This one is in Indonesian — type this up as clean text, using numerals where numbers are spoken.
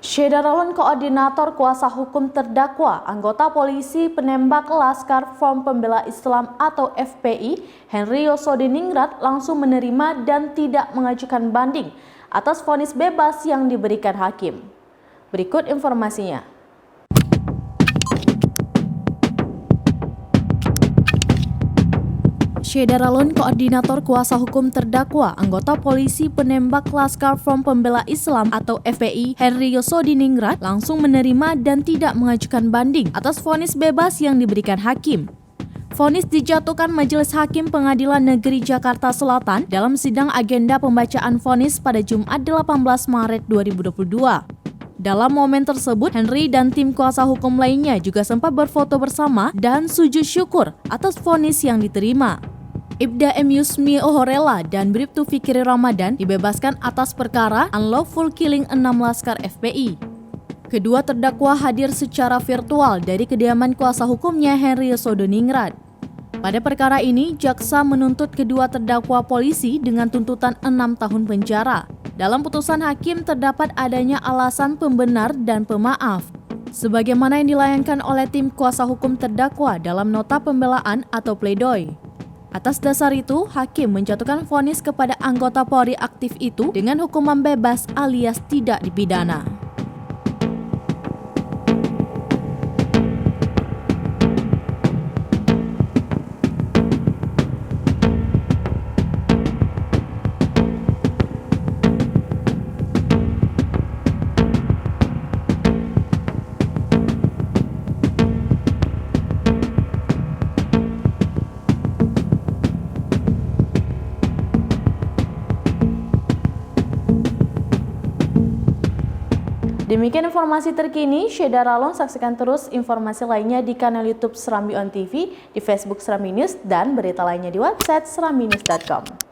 Syederalun Koordinator Kuasa Hukum Terdakwa, anggota polisi penembak Laskar Front Pembela Islam atau FPI, Henry Yosodiningrat langsung menerima dan tidak mengajukan banding atas vonis bebas yang diberikan hakim. Berikut informasinya. Syederalun Koordinator Kuasa Hukum Terdakwa, anggota polisi penembak Laskar Front Pembela Islam atau FPI, Henry Yosodiningrat langsung menerima dan tidak mengajukan banding atas vonis bebas yang diberikan hakim. Vonis dijatuhkan Majelis Hakim Pengadilan Negeri Jakarta Selatan dalam sidang agenda pembacaan vonis pada Jumat 18 Maret 2022. Dalam momen tersebut, Henry dan tim kuasa hukum lainnya juga sempat berfoto bersama dan sujud syukur atas vonis yang diterima. Ibda M. Yusmi Ohorela dan Bribtu Fikri Ramadan dibebaskan atas perkara unlawful killing 6 Laskar FPI. Kedua terdakwa hadir secara virtual dari kediaman kuasa hukumnya Henry Yosodiningrat. Pada perkara ini, jaksa menuntut kedua terdakwa polisi dengan tuntutan 6 tahun penjara. Dalam putusan hakim terdapat adanya alasan pembenar dan pemaaf, sebagaimana yang dilayangkan oleh tim kuasa hukum terdakwa dalam nota pembelaan atau pledoi. Atas dasar itu, hakim menjatuhkan vonis kepada anggota Polri aktif itu dengan hukuman bebas alias tidak dipidana. Demikian informasi terkini, Syederalun saksikan terus informasi lainnya di kanal YouTube Serambi On TV, di Facebook Serambi News, dan berita lainnya di website serambinews.com.